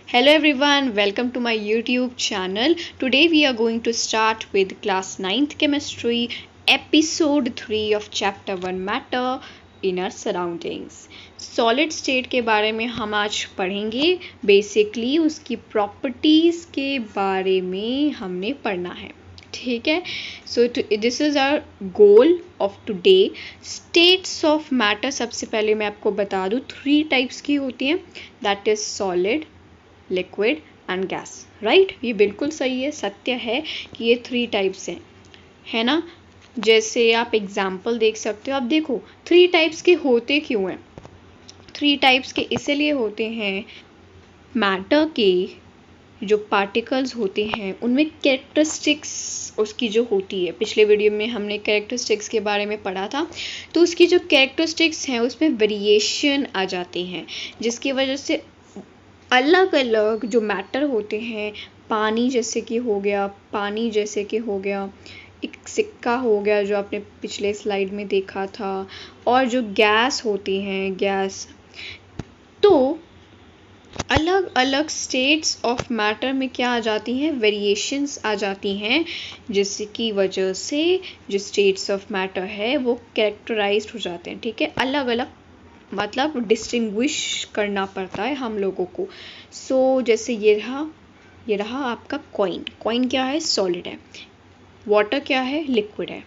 Hello everyone, welcome to my YouTube channel. Today we are going to start with class 9th chemistry, episode 3 of chapter 1 matter in our surroundings. Solid state के बारे में हम आज पढ़ेंगे. Basically उसकी properties के बारे में हमने पढ़ना है. ठीक है. So this is our goal of today. States of matter सबसे पहले मैं आपको बता दूं 3 टाइप्स की होती हैं. That is solid, liquid and gas. Right, ये बिल्कुल सही है, सत्य है कि ये 3 टाइप्स हैं, है ना. जैसे आप एग्जाम्पल देख सकते हो. अब देखो 3 टाइप्स के होते क्यों हैं. 3 टाइप्स के इसलिए होते हैं, मैटर के जो पार्टिकल्स होते हैं उनमें कैरेक्टरिस्टिक्स उसकी जो होती है. पिछले वीडियो में हमने कैरेक्टरिस्टिक्स के बारे में पढ़ा था. तो उसकी जो कैरेक्टरिस्टिक्स हैं उसमें वेरिएशन आ जाते हैं, जिसकी वजह से अलग अलग जो मैटर होते हैं, पानी जैसे कि हो गया, पानी जैसे कि हो गया, एक सिक्का हो गया जो आपने पिछले स्लाइड में देखा था, और जो गैस होती हैं, गैस. तो अलग अलग स्टेट्स ऑफ मैटर में क्या आ जाती हैं, वेरिएशंस आ जाती हैं, जिसकी वजह से जो स्टेट्स ऑफ मैटर है वो कैरेक्टराइज्ड हो जाते हैं. ठीक है, अलग अलग मतलब डिस्टिंग्विश करना पड़ता है हम लोगों को. सो जैसे ये रहा आपका कॉइन. कॉइन क्या है, सॉलिड है. वाटर क्या है, लिक्विड है.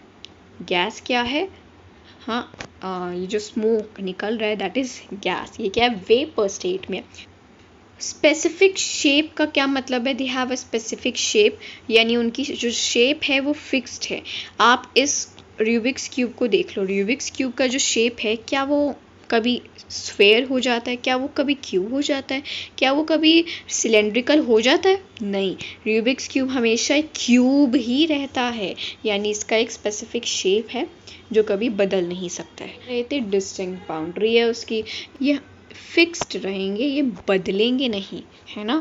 गैस क्या है, हाँ ये जो स्मोक निकल रहा है दैट इज गैस. ये क्या है, वेपर स्टेट में. स्पेसिफिक शेप का क्या मतलब है, they have a specific shape, यानी उनकी जो शेप है वो फिक्स्ड है. आप इस रूबिक्स क्यूब को देख लो. रूबिक्स क्यूब का जो शेप है, क्या वो कभी स्फेयर हो जाता है, क्या वो कभी क्यूब हो जाता है, क्या वो कभी सिलेंड्रिकल हो जाता है, नहीं. रूबिक्स क्यूब हमेशा एक क्यूब ही रहता है, यानी इसका एक स्पेसिफिक शेप है जो कभी बदल नहीं सकता है. रहते डिस्टिंक्ट बाउंड्री है उसकी, ये फिक्स्ड रहेंगे, ये बदलेंगे नहीं, है ना,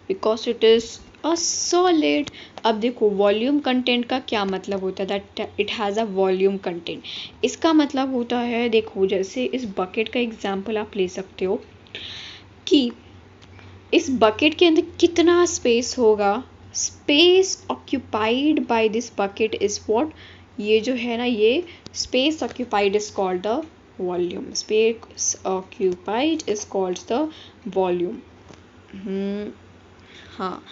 because it is a solid. अब देखो वॉल्यूम कंटेंट का क्या मतलब होता है, that it has a volume content. इसका मतलब होता है, देखो जैसे इस बकेट का एग्जांपल आप ले सकते हो कि इस बकेट के अंदर कितना स्पेस होगा. Space occupied by this bucket is what, ये जो है ना, ये space occupied is called the volume. Space occupied is called the volume. हाँ,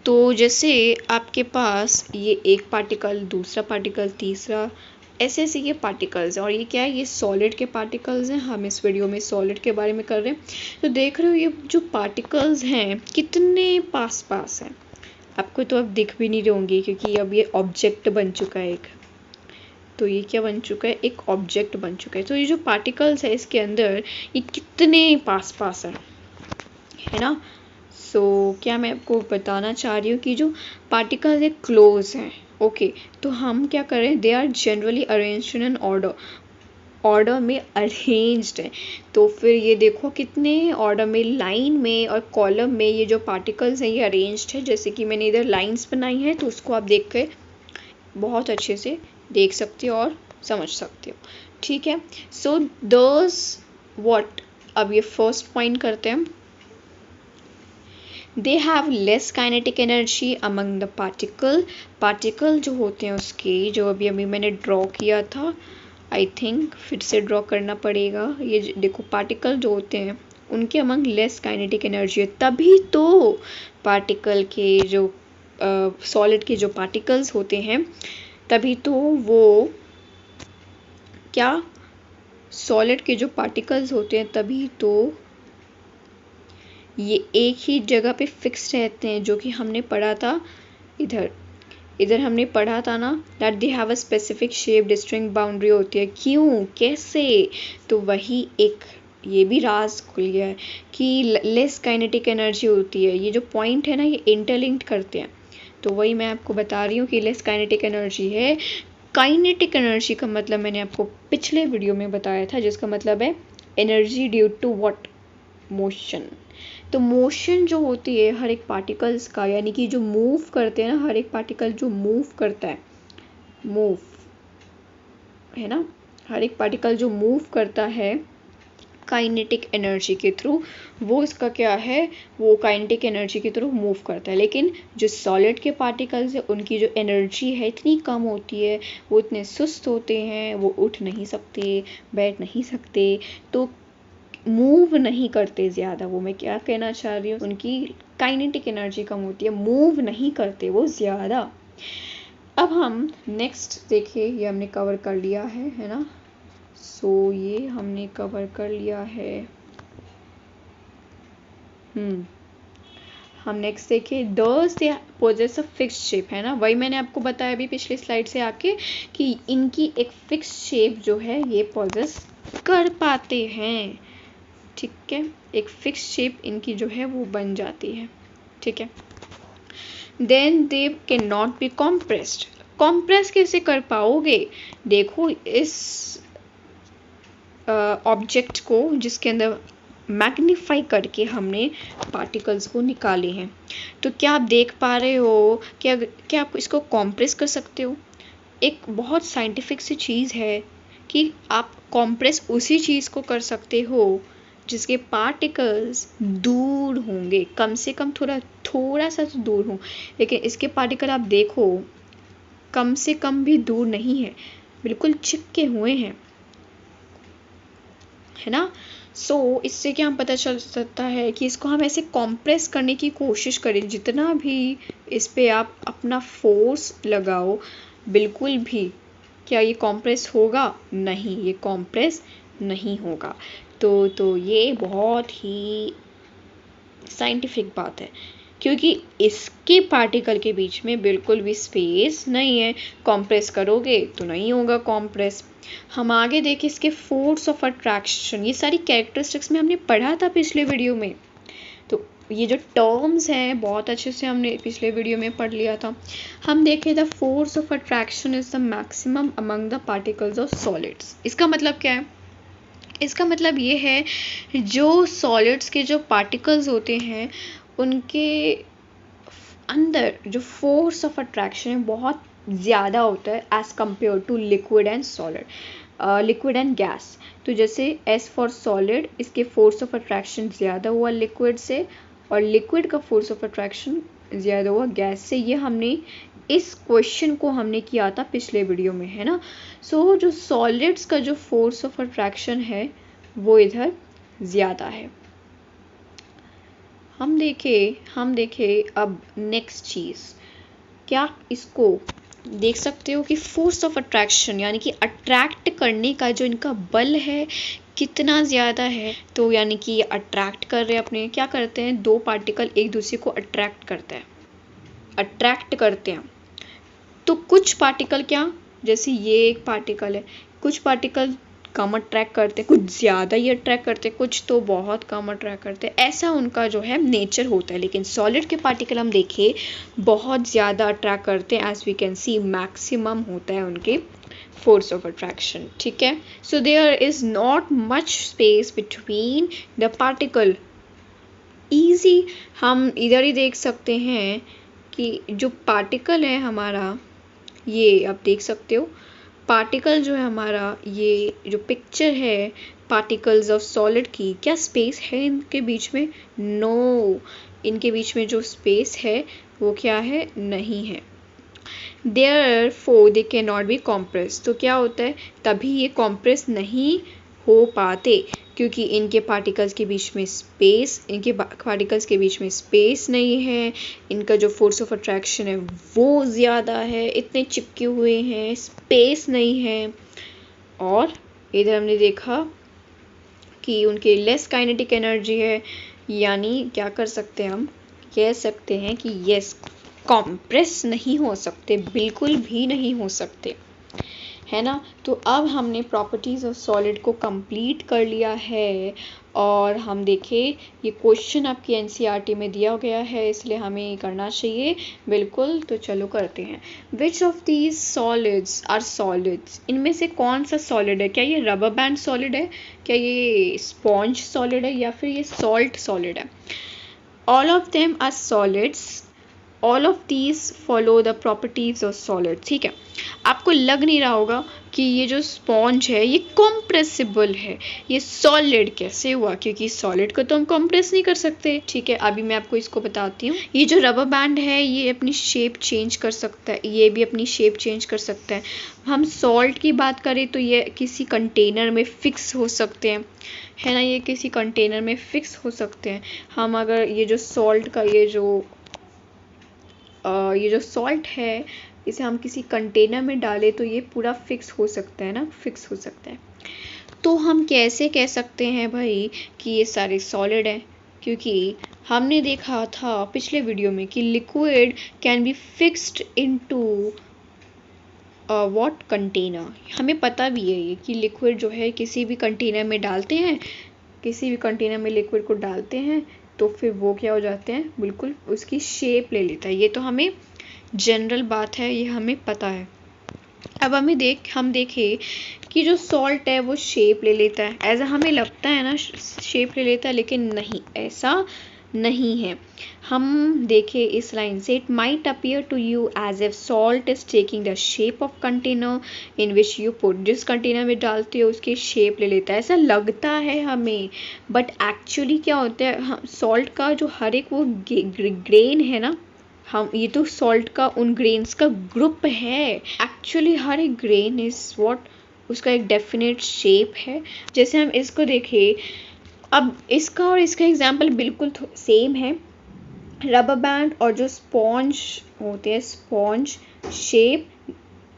तो जैसे आपके पास ये एक पार्टिकल, दूसरा पार्टिकल, तीसरा, ऐसे ऐसे ये पार्टिकल्स हैं. और ये क्या है, ये सॉलिड के पार्टिकल्स हैं. हम इस वीडियो में सॉलिड के बारे में कर रहे हैं. तो देख रहे हो ये जो पार्टिकल्स हैं कितने पास पास हैं. आपको तो अब दिख भी नहीं रहे होंगे क्योंकि अब ये ऑब्जेक्ट बन चुका है एक. तो ये क्या बन चुका है, एक ऑब्जेक्ट बन चुका है. तो ये जो पार्टिकल्स है इसके अंदर ये कितने पास पास है ना. सो क्या मैं आपको बताना चाह रही हूँ कि जो पार्टिकल्स है क्लोज हैं. ओके, तो हम क्या करें, they are generally arranged in an order में अरेंज्ड है. तो फिर ये देखो कितने ऑर्डर में, लाइन में और कॉलम में ये जो पार्टिकल्स हैं ये अरेंज्ड है. जैसे कि मैंने इधर लाइंस बनाई हैं, तो उसको आप देख के बहुत अच्छे से देख सकते हो और समझ सकते हो. ठीक है. सो दोस व्हाट, अब ये फर्स्ट पॉइंट करते हैं. They have less kinetic energy among the particle जो होते हैं उसके, जो अभी अभी मैंने ड्रॉ किया था, आई थिंक फिर से ड्रॉ करना पड़ेगा. ये देखो पार्टिकल जो होते हैं उनके अमंग लेस काइनेटिक एनर्जी है. तभी तो पार्टिकल के जो सॉलिड के जो पार्टिकल्स होते हैं, तभी तो वो क्या, सॉलिड के जो पार्टिकल्स होते हैं तभी तो ये एक ही जगह पे फिक्स रहते हैं, जो कि हमने पढ़ा था इधर हमने पढ़ा था ना, that they have a specific shape, distinct boundary होती है. क्यों, कैसे, तो वही एक ये भी राज खुल गया है कि लेस काइनेटिक एनर्जी होती है. ये जो पॉइंट है ना, ये इंटरलिंक्ड करते हैं. तो वही मैं आपको बता रही हूँ कि लेस काइनेटिक एनर्जी है. काइनेटिक एनर्जी का मतलब मैंने आपको पिछले वीडियो में बताया था, जिसका मतलब है energy due to what, motion. तो मोशन जो होती है हर एक पार्टिकल्स का, यानी कि जो मूव करते हैं ना, हर एक पार्टिकल जो मूव करता है, मूव है ना, हर एक पार्टिकल जो मूव करता है काइनेटिक एनर्जी के थ्रू वो इसका क्या है, वो काइनेटिक एनर्जी के थ्रू मूव करता है। लेकिन जो सॉलिड के पार्टिकल्स है उनकी जो एनर्जी है इतनी कम होती है, वो इतने सुस्त होते हैं, वो उठ नहीं सकते, बैठ नहीं सकते, तो मूव नहीं करते ज़्यादा। वो मैं क्या कहना चाह रही हूँ, उनकी काइनेटिक एनर्जी कम होती है, मूव नहीं करते वो ज़्यादा। अब हम नेक्स्ट देखिए, ये हमने कवर कर लिया है ना। सो ये हमने कवर कर लिया है। हम नेक्स्ट देखिए, does they possess a fixed shape, है ना। वही मैंने आपको बताया अभी पिछली स्लाइड से आके कि इनकी एक फिक्स्ड शेप जो है ये पोजेस कर पाते हैं, ठीक है। एक फिक्स्ड शेप इनकी जो है वो बन जाती है, ठीक है। Then they can not be compressed. Compress कैसे कर पाओगे? देखो इस ऑब्जेक्ट को जिसके अंदर मैग्नीफाई करके हमने पार्टिकल्स को निकाले हैं, तो क्या आप देख पा रहे हो क्या आप इसको कॉम्प्रेस कर सकते हो? एक बहुत साइंटिफिक सी चीज़ है कि आप कॉम्प्रेस उसी चीज़ को कर सकते हो जिसके पार्टिकल्स दूर होंगे, कम से कम थोड़ा सा तो दूर हो। लेकिन इसके पार्टिकल आप देखो कम से कम भी दूर नहीं है, बिल्कुल चिपके हुए हैं, है ना। सो इससे क्या हम पता चल सकता है कि इसको हम ऐसे कॉम्प्रेस करने की कोशिश करें, जितना भी इस पे आप अपना फोर्स लगाओ, बिल्कुल भी क्या ये कॉम्प्रेस होगा? नहीं, ये कॉम्प्रेस नहीं होगा। तो ये बहुत ही साइंटिफिक बात है, क्योंकि इसके पार्टिकल के बीच में बिल्कुल भी स्पेस नहीं है। कॉम्प्रेस करोगे तो नहीं होगा कॉम्प्रेस। हम आगे देखें इसके फोर्स ऑफ अट्रैक्शन, ये सारी कैरेक्टरिस्टिक्स में हमने पढ़ा था पिछले वीडियो में। तो ये जो टर्म्स हैं बहुत अच्छे से हमने पिछले वीडियो में पढ़ लिया था। हम देखें the force of attraction is the maximum among the particles of solids. इसका मतलब क्या है? इसका मतलब ये है जो सॉलिड्स के जो पार्टिकल्स होते हैं उनके अंदर जो फोर्स ऑफ अट्रैक्शन है बहुत ज़्यादा होता है as compare to liquid and solid, liquid and gas. तो जैसे एस फॉर सॉलिड, इसके फोर्स ऑफ अट्रैक्शन ज़्यादा हुआ लिक्विड से, और लिक्विड का फोर्स ऑफ अट्रैक्शन ज़्यादा हुआ गैस से। ये हमने इस क्वेश्चन को हमने किया था पिछले वीडियो में, है ना। सो जो सॉलिड्स का जो फोर्स ऑफ अट्रैक्शन है वो इधर ज़्यादा है। हम देखें अब नेक्स्ट चीज़, क्या इसको देख सकते हो कि फोर्स ऑफ अट्रैक्शन यानी कि अट्रैक्ट करने का जो इनका बल है कितना ज़्यादा है। तो यानी कि ये अट्रैक्ट कर रहे हैं अपने, क्या करते हैं, दो पार्टिकल एक दूसरे को अट्रैक्ट करते हैं। तो कुछ पार्टिकल क्या, जैसे ये एक पार्टिकल है, कुछ पार्टिकल कम अट्रैक्ट करते हैं, कुछ ज़्यादा ही अट्रैक्ट करते हैं, कुछ तो बहुत कम अट्रैक्ट करते हैं। ऐसा उनका जो है नेचर होता है। लेकिन सॉलिड के पार्टिकल हम देखें बहुत ज़्यादा अट्रैक्ट करते हैं, as we can see maximum होता है उनके फोर्स ऑफ अट्रैक्शन, ठीक है। So there is not much space between the particle. Easy हम इधर ही देख सकते हैं कि जो पार्टिकल है हमारा, ये आप देख सकते हो पार्टिकल जो है हमारा, ये जो पिक्चर है पार्टिकल्स ऑफ सॉलिड की, क्या स्पेस है इनके बीच में? नो, इनके बीच में जो स्पेस है वो क्या है? नहीं है। Therefore they cannot be compressed। तो क्या होता है, तभी ये कॉम्प्रेस नहीं हो पाते क्योंकि इनके पार्टिकल्स के बीच में स्पेस नहीं है। इनका जो फोर्स ऑफ अट्रैक्शन है वो ज़्यादा है, इतने चिपके हुए हैं, स्पेस नहीं है। और इधर हमने देखा कि उनके लेस काइनेटिक एनर्जी है, यानी क्या कर सकते हैं, हम कह सकते हैं कि यस कॉम्प्रेस नहीं हो सकते, बिल्कुल भी नहीं हो सकते, है ना। तो अब हमने प्रॉपर्टीज़ ऑफ सॉलिड को कंप्लीट कर लिया है। और हम देखें ये क्वेश्चन आपकी एनसीईआरटी में दिया गया है, इसलिए हमें करना चाहिए बिल्कुल। तो चलो करते हैं। Which of these solids are solids? इनमें से कौन सा सॉलिड है? क्या ये रबर बैंड सॉलिड है, क्या ये स्पॉन्ज सॉलिड है, या फिर ये सॉल्ट सॉलिड है? All of them are solids, all of these follow the properties of solid. ठीक है, आपको लग नहीं रहा होगा कि ये जो स्पॉन्ज है ये कॉम्प्रेसिबल है, ये सॉलिड कैसे हुआ, क्योंकि सॉलिड को तो हम कॉम्प्रेस नहीं कर सकते। ठीक है, अभी मैं आपको इसको बताती हूँ। ये जो रबर बैंड है ये अपनी शेप चेंज कर सकता है, ये भी अपनी शेप चेंज कर सकता है। हम सॉल्ट की बात करें तो ये किसी कंटेनर में फिक्स हो सकते हैं, है ना, ये किसी कंटेनर में फिक्स हो सकते हैं। हम अगर ये जो सॉल्ट का ये जो सॉल्ट है इसे हम किसी कंटेनर में डालें तो ये पूरा फिक्स हो सकता है ना, फिक्स हो सकता है। तो हम कैसे कह सकते हैं भाई कि ये सारे सॉलिड हैं, क्योंकि हमने देखा था पिछले वीडियो में कि liquid can be fixed into what container. हमें पता भी है ये कि लिक्विड जो है किसी भी कंटेनर में डालते हैं, किसी भी कंटेनर में लिक्विड को डालते हैं तो फिर वो क्या हो जाते हैं, बिल्कुल उसकी शेप ले लेता है। ये तो हमें जनरल बात है, ये हमें पता है। अब हम देखें कि जो सॉल्ट है वो शेप ले लेता है, ऐसा हमें लगता है ना शेप ले लेता है, लेकिन नहीं, ऐसा नहीं है। हम देखें इस लाइन से, it might appear to you as if salt is taking the shape of container in which you put. जिस कंटेनर में डालते हो उसकी शेप ले लेता है, ऐसा लगता है हमें, बट एक्चुअली क्या होता है, सॉल्ट का जो हर एक वो ग्रेन है ना, हम ये तो सॉल्ट का उन ग्रेन्स का ग्रुप है। एक्चुअली हर एक ग्रेन इज व्हाट, उसका एक डेफिनेट शेप है। जैसे हम इसको देखें, अब इसका और इसका एग्जाम्पल बिल्कुल सेम है। रबर बैंड और जो स्पॉन्ज होते हैं, sponge shape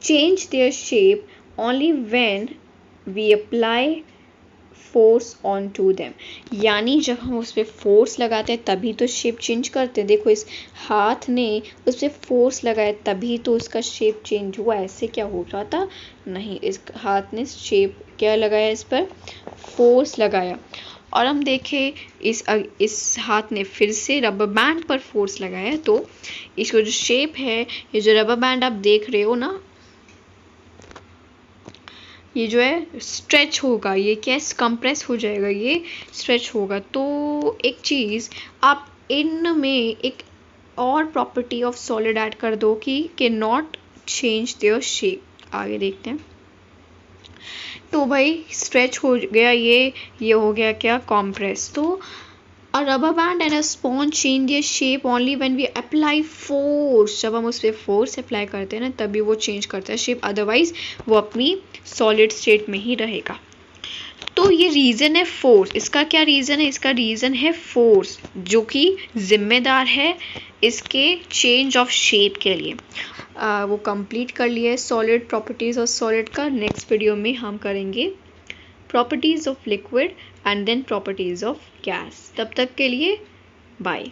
change their shape only when we apply force on to them. यानी जब हम उस पर फोर्स लगाते हैं तभी तो शेप चेंज करते हैं। देखो इस हाथ ने उस पर फोर्स लगाया तभी तो उसका शेप चेंज हुआ, ऐसे क्या हो रहा था, नहीं, इस हाथ ने शेप क्या लगाया, इस पर फोर्स लगाया। और हम देखें इस हाथ ने फिर से रबर बैंड पर फोर्स लगाया तो इसको जो शेप है, ये जो रबर बैंड आप देख रहे हो ना, ये जो है स्ट्रेच होगा, ये क्या कंप्रेस हो जाएगा, ये स्ट्रेच होगा। तो एक चीज़ आप इनमें एक और प्रॉपर्टी ऑफ सॉलिड ऐड कर दो कि can not change their shape. आगे देखते हैं। तो भाई स्ट्रेच हो गया, ये हो गया क्या, कॉम्प्रेस। तो A rubber band and a sponge change their shape only when we apply force। जब हम उस पर फोर्स अप्लाई करते हैं ना तभी वो चेंज करता है शेप, अदरवाइज वो अपनी सॉलिड स्टेट में ही रहेगा। तो ये रीज़न है फोर्स। इसका क्या रीज़न है, इसका रीज़न है फोर्स, जो कि जिम्मेदार है इसके चेंज ऑफ शेप के लिए। वो कंप्लीट कर लिया है सॉलिड प्रॉपर्टीज़ और सॉलिड का। नेक्स्ट वीडियो में हम करेंगे properties of liquid and then properties of gas. तब तक के लिए बाय।